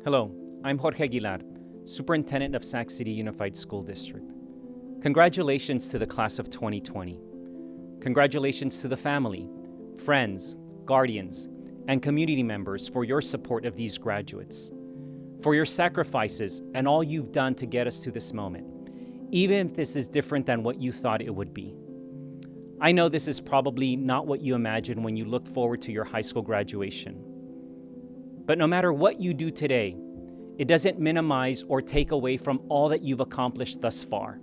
Hello, I'm Jorge Aguilar, Superintendent of Sac City Unified School District. Congratulations to the class of 2020. Congratulations to the family, friends, guardians, and community members for your support of these graduates, for your sacrifices and all you've done to get us to this moment, even if this is different than what you thought it would be. I know this is probably not what you imagined when you looked forward to your high school graduation. But no matter what you do today, it doesn't minimize or take away from all that you've accomplished thus far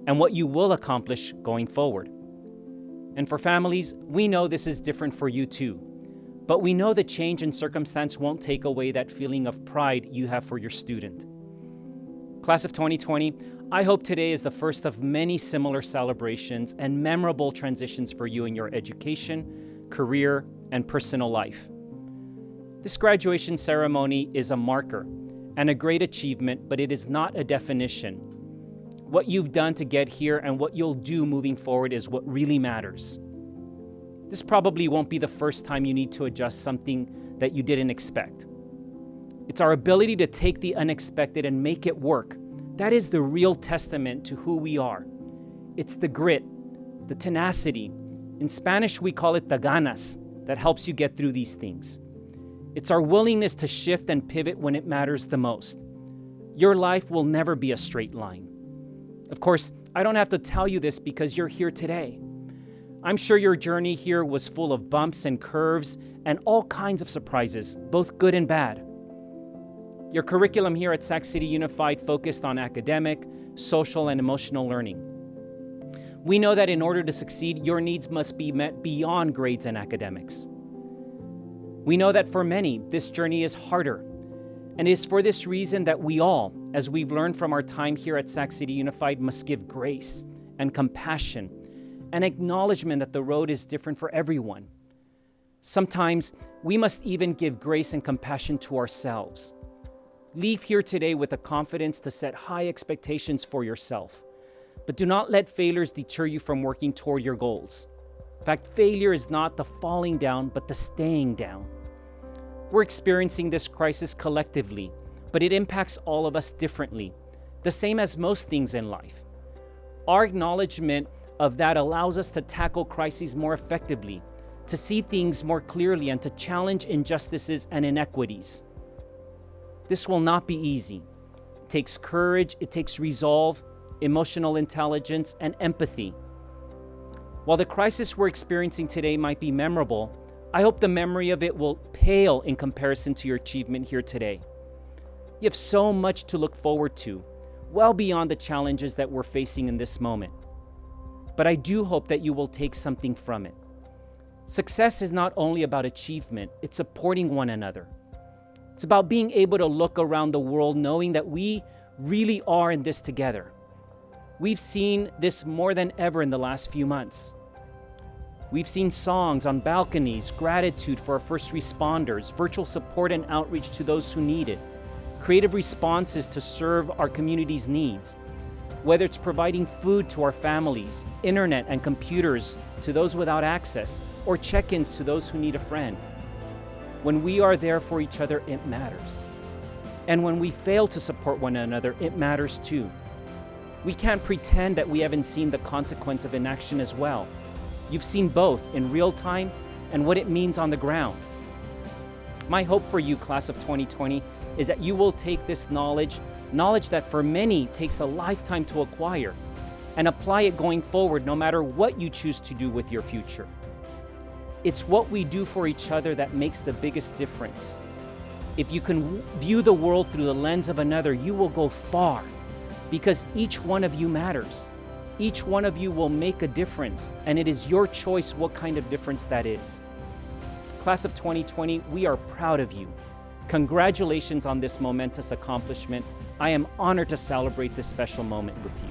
and what you will accomplish going forward. And for families, we know this is different for you too, but we know the change in circumstance won't take away that feeling of pride you have for your student. Class of 2020, I hope today is the first of many similar celebrations and memorable transitions for you in your education, career, and personal life. This graduation ceremony is a marker and a great achievement, but it is not a definition. What you've done to get here and what you'll do moving forward is what really matters. This probably won't be the first time you need to adjust something that you didn't expect. It's our ability to take the unexpected and make it work. That is the real testament to who we are. It's the grit, the tenacity. In Spanish, we call it the ganas, that helps you get through these things. It's our willingness to shift and pivot when it matters the most. Your life will never be a straight line. Of course, I don't have to tell you this because you're here today. I'm sure your journey here was full of bumps and curves and all kinds of surprises, both good and bad. Your curriculum here at Sac City Unified focused on academic, social, and emotional learning. We know that in order to succeed, your needs must be met beyond grades and academics. We know that for many, this journey is harder, and it is for this reason that we all, as we've learned from our time here at Sac City Unified, must give grace and compassion and acknowledgement that the road is different for everyone. Sometimes we must even give grace and compassion to ourselves. Leave here today with the confidence to set high expectations for yourself, but do not let failures deter you from working toward your goals. In fact, failure is not the falling down, but the staying down. We're experiencing this crisis collectively, but it impacts all of us differently, the same as most things in life. Our acknowledgement of that allows us to tackle crises more effectively, to see things more clearly, and to challenge injustices and inequities. This will not be easy. It takes courage, it takes resolve, emotional intelligence, and empathy. While the crisis we're experiencing today might be memorable, I hope the memory of it will pale in comparison to your achievement here today. You have so much to look forward to, well beyond the challenges that we're facing in this moment. But I do hope that you will take something from it. Success is not only about achievement, it's supporting one another. It's about being able to look around the world knowing that we really are in this together. We've seen this more than ever in the last few months. We've seen songs on balconies, gratitude for our first responders, virtual support and outreach to those who need it, creative responses to serve our community's needs, whether it's providing food to our families, internet and computers to those without access, or check-ins to those who need a friend. When we are there for each other, it matters. And when we fail to support one another, it matters too. We can't pretend that we haven't seen the consequence of inaction as well. You've seen both in real time and what it means on the ground. My hope for you, class of 2020, is that you will take this knowledge that for many takes a lifetime to acquire, and apply it going forward no matter what you choose to do with your future. It's what we do for each other that makes the biggest difference. If you can view the world through the lens of another, you will go far, because each one of you matters. Each one of you will make a difference, and it is your choice what kind of difference that is. Class of 2020, we are proud of you. Congratulations on this momentous accomplishment. I am honored to celebrate this special moment with you.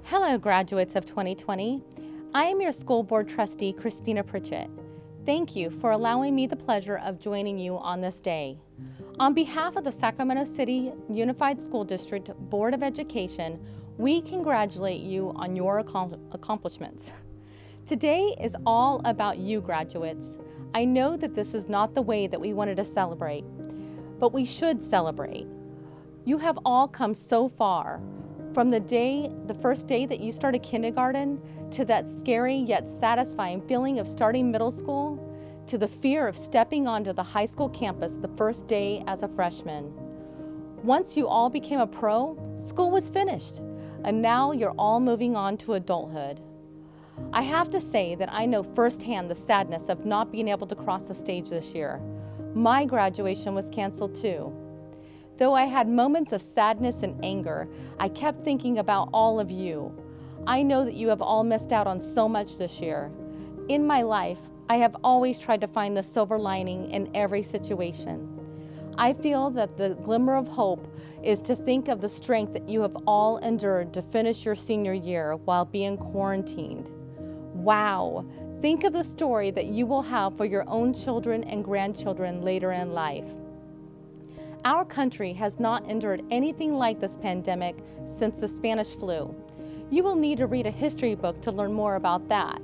Hello, graduates of 2020. I am your school board trustee, Christina Pritchett. Thank you for allowing me the pleasure of joining you on this day. On behalf of the Sacramento City Unified School District Board of Education, we congratulate you on your accomplishments. Today is all about you, graduates. I know that this is not the way that we wanted to celebrate, but we should celebrate. You have all come so far, from the first day that you started kindergarten, to that scary yet satisfying feeling of starting middle school, to the fear of stepping onto the high school campus the first day as a freshman. Once you all became a pro, school was finished, and now you're all moving on to adulthood. I have to say that I know firsthand the sadness of not being able to cross the stage this year. My graduation was canceled too. Though I had moments of sadness and anger, I kept thinking about all of you. I know that you have all missed out on so much this year. In my life, I have always tried to find the silver lining in every situation. I feel that the glimmer of hope is to think of the strength that you have all endured to finish your senior year while being quarantined. Wow! Think of the story that you will have for your own children and grandchildren later in life. Our country has not endured anything like this pandemic since the Spanish flu. You will need to read a history book to learn more about that.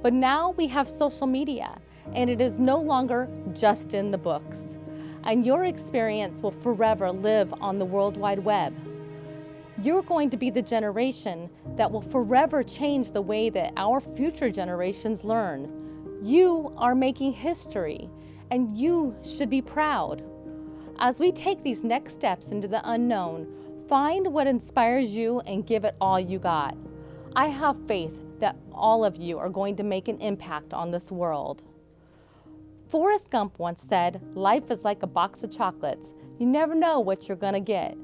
But now we have social media, and it is no longer just in the books. And your experience will forever live on the World Wide Web. You're going to be the generation that will forever change the way that our future generations learn. You are making history, and you should be proud. As we take these next steps into the unknown, find what inspires you and give it all you got. I have faith that all of you are going to make an impact on this world. Forrest Gump once said, "Life is like a box of chocolates. You never know what you're gonna get."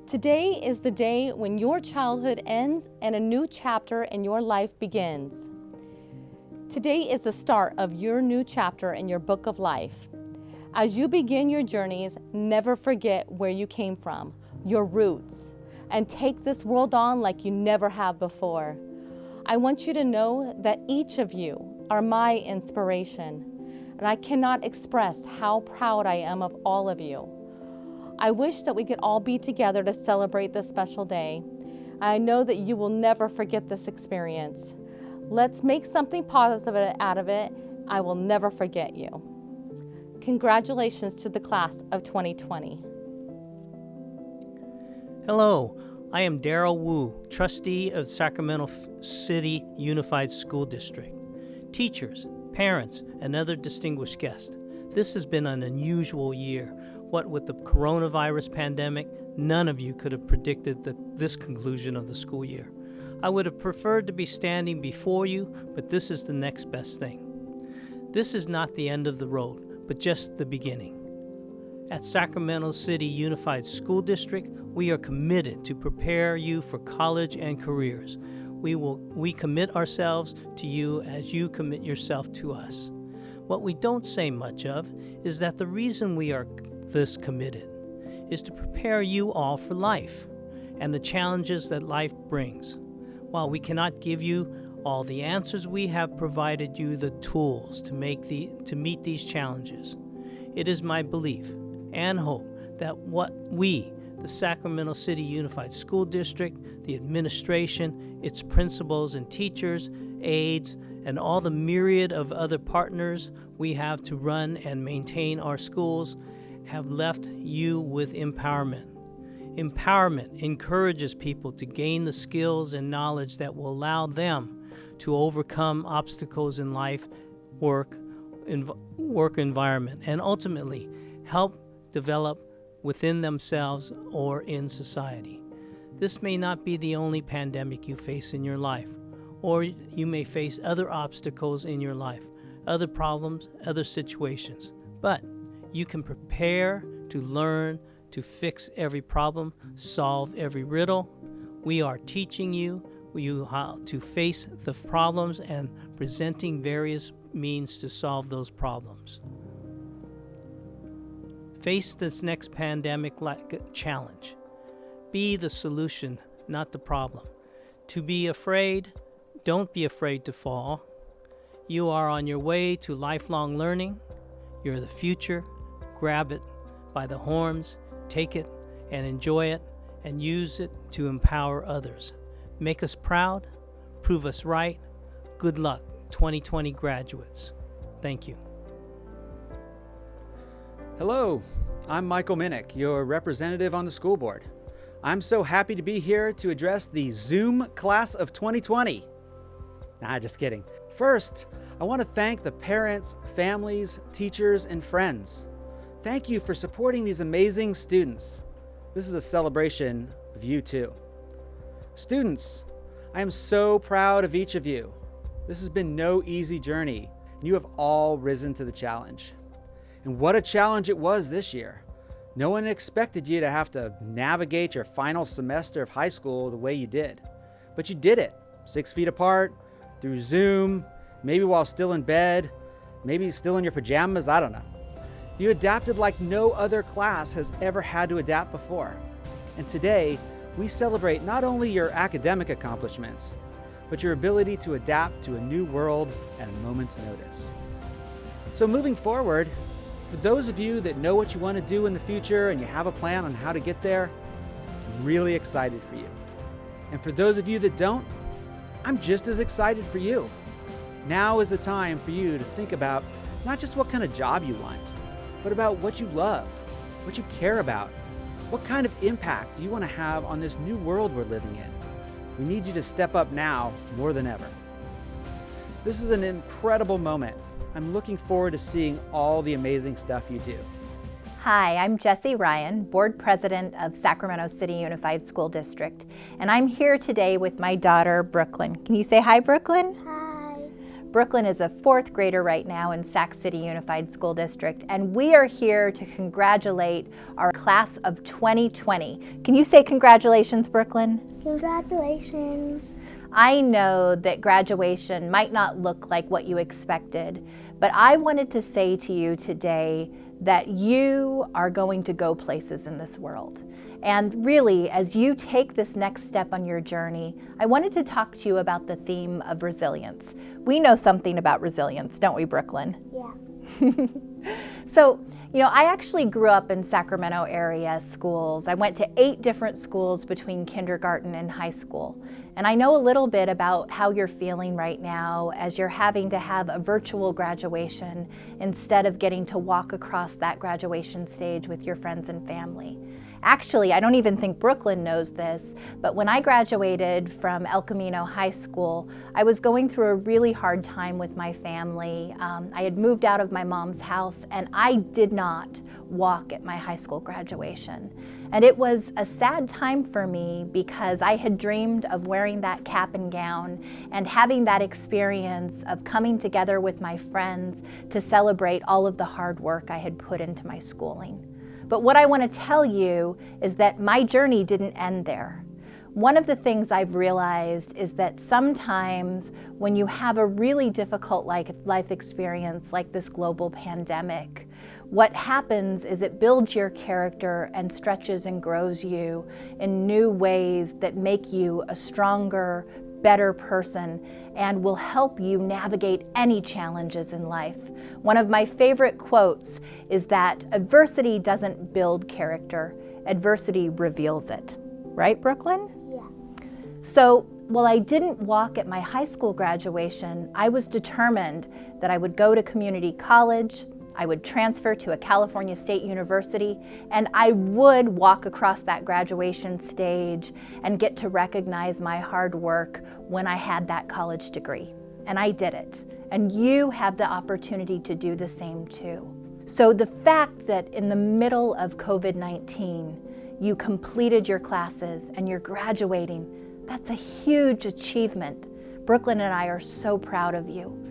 Today is the day when your childhood ends and a new chapter in your life begins. Today is the start of your new chapter in your book of life. As you begin your journeys, never forget where you came from, your roots, and take this world on like you never have before. I want you to know that each of you are my inspiration, and I cannot express how proud I am of all of you. I wish that we could all be together to celebrate this special day. I know that you will never forget this experience. Let's make something positive out of it. I will never forget you. Congratulations to the class of 2020. Hello, I am Darrell Wu, trustee of Sacramento City Unified School District. Teachers, parents, and other distinguished guests, this has been an unusual year. What with the coronavirus pandemic, none of you could have predicted this conclusion of the school year. I would have preferred to be standing before you, but this is the next best thing. This is not the end of the road, but just the beginning. At Sacramento City Unified School District, we are committed to prepare you for college and careers. We commit ourselves to you as you commit yourself to us. What we don't say much of is that the reason we are this committed is to prepare you all for life and the challenges that life brings. While we cannot give you all the answers, we have provided you the tools to meet these challenges. It is my belief and hope that what we, the Sacramento City Unified School District, the administration, its principals and teachers, aides, and all the myriad of other partners we have to run and maintain our schools, have left you with empowerment. Empowerment encourages people to gain the skills and knowledge that will allow them to overcome obstacles in life, work environment, and ultimately help develop within themselves or in society. This may not be the only pandemic you face in your life, or you may face other obstacles in your life, other problems, other situations. But you can prepare to learn to fix every problem, solve every riddle. We are teaching you how to face the problems and presenting various means to solve those problems. Face this next pandemic-like challenge. Be the solution, not the problem. To be afraid, don't be afraid to fall. You are on your way to lifelong learning. You're the future. Grab it by the horns, take it and enjoy it, and use it to empower others. Make us proud, prove us right. Good luck, 2020 graduates. Thank you. Hello, I'm Michael Minnick, your representative on the school board. I'm so happy to be here to address the Zoom class of 2020. Nah, just kidding. First, I want to thank the parents, families, teachers, and friends. Thank you for supporting these amazing students. This is a celebration of you too. Students, I am so proud of each of you. This has been no easy journey, and you have all risen to the challenge. And what a challenge it was this year. No one expected you to have to navigate your final semester of high school the way you did. But you did it, 6 feet apart, through Zoom, maybe while still in bed, maybe still in your pajamas, I don't know. You adapted like no other class has ever had to adapt before. And today, we celebrate not only your academic accomplishments, but your ability to adapt to a new world at a moment's notice. So moving forward, for those of you that know what you want to do in the future and you have a plan on how to get there, I'm really excited for you. And for those of you that don't, I'm just as excited for you. Now is the time for you to think about not just what kind of job you want, but about what you love, what you care about, what kind of impact you want to have on this new world we're living in. We need you to step up now more than ever. This is an incredible moment. I'm looking forward to seeing all the amazing stuff you do. Hi, I'm Jessie Ryan, Board President of Sacramento City Unified School District, and I'm here today with my daughter, Brooklyn. Can you say hi, Brooklyn? Hi. Brooklyn is a 4th grader right now in Sac City Unified School District, and we are here to congratulate our class of 2020. Can you say congratulations, Brooklyn? Congratulations. I know that graduation might not look like what you expected, but I wanted to say to you today that you are going to go places in this world. And really, as you take this next step on your journey, I wanted to talk to you about the theme of resilience. We know something about resilience, don't we, Brooklyn? Yeah. So, I actually grew up in Sacramento area schools. I went to 8 different schools between kindergarten and high school. And I know a little bit about how you're feeling right now as you're having to have a virtual graduation instead of getting to walk across that graduation stage with your friends and family. Actually, I don't even think Brooklyn knows this, but when I graduated from El Camino High School, I was going through a really hard time with my family. I had moved out of my mom's house, and I did not walk at my high school graduation. And it was a sad time for me because I had dreamed of wearing that cap and gown and having that experience of coming together with my friends to celebrate all of the hard work I had put into my schooling. But what I want to tell you is that my journey didn't end there. One of the things I've realized is that sometimes when you have a really difficult life experience like this global pandemic, what happens is it builds your character and stretches and grows you in new ways that make you a stronger, better person and will help you navigate any challenges in life. One of my favorite quotes is that adversity doesn't build character, adversity reveals it. Right, Brooklyn? Yeah. So while I didn't walk at my high school graduation, I was determined that I would go to community college, I would transfer to a California State University, and I would walk across that graduation stage and get to recognize my hard work when I had that college degree. And I did it. And you have the opportunity to do the same too. So the fact that in the middle of COVID-19, you completed your classes and you're graduating, that's a huge achievement. Brooklyn and I are so proud of you.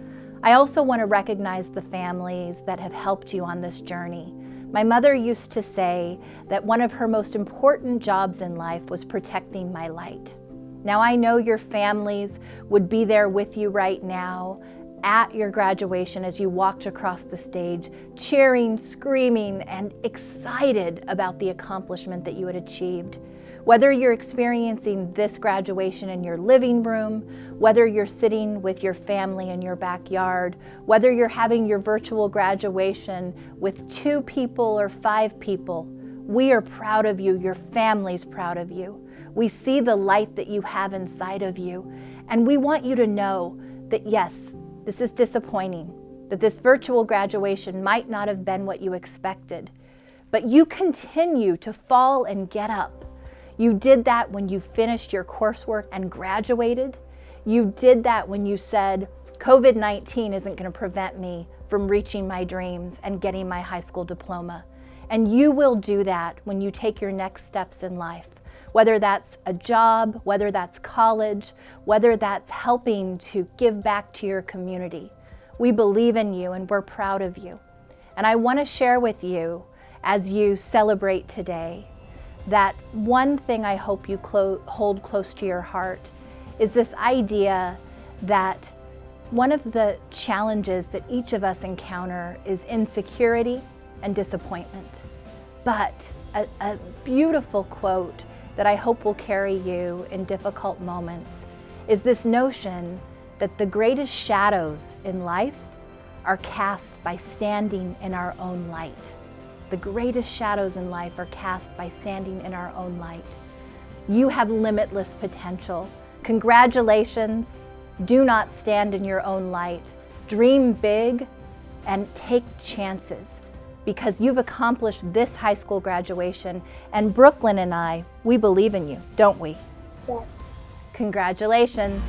I also want to recognize the families that have helped you on this journey. My mother used to say that one of her most important jobs in life was protecting my light. Now I know your families would be there with you right now at your graduation as you walked across the stage, cheering, screaming, and excited about the accomplishment that you had achieved. Whether you're experiencing this graduation in your living room, whether you're sitting with your family in your backyard, whether you're having your virtual graduation with 2 people or 5 people, we are proud of you. Your family's proud of you. We see the light that you have inside of you, and we want you to know that yes, this is disappointing, that this virtual graduation might not have been what you expected, but you continue to fall and get up. You did that when you finished your coursework and graduated. You did that when you said, COVID-19 isn't going to prevent me from reaching my dreams and getting my high school diploma. And you will do that when you take your next steps in life, whether that's a job, whether that's college, whether that's helping to give back to your community. We believe in you and we're proud of you. And I want to share with you, as you celebrate today, that one thing I hope you hold close to your heart is this idea that one of the challenges that each of us encounter is insecurity and disappointment. But a beautiful quote that I hope will carry you in difficult moments is this notion that the greatest shadows in life are cast by standing in our own light. The greatest shadows in life are cast by standing in our own light. You have limitless potential. Congratulations. Do not stand in your own light. Dream big and take chances, because you've accomplished this high school graduation, and Brooklyn and I, we believe in you, don't we? Yes. Congratulations.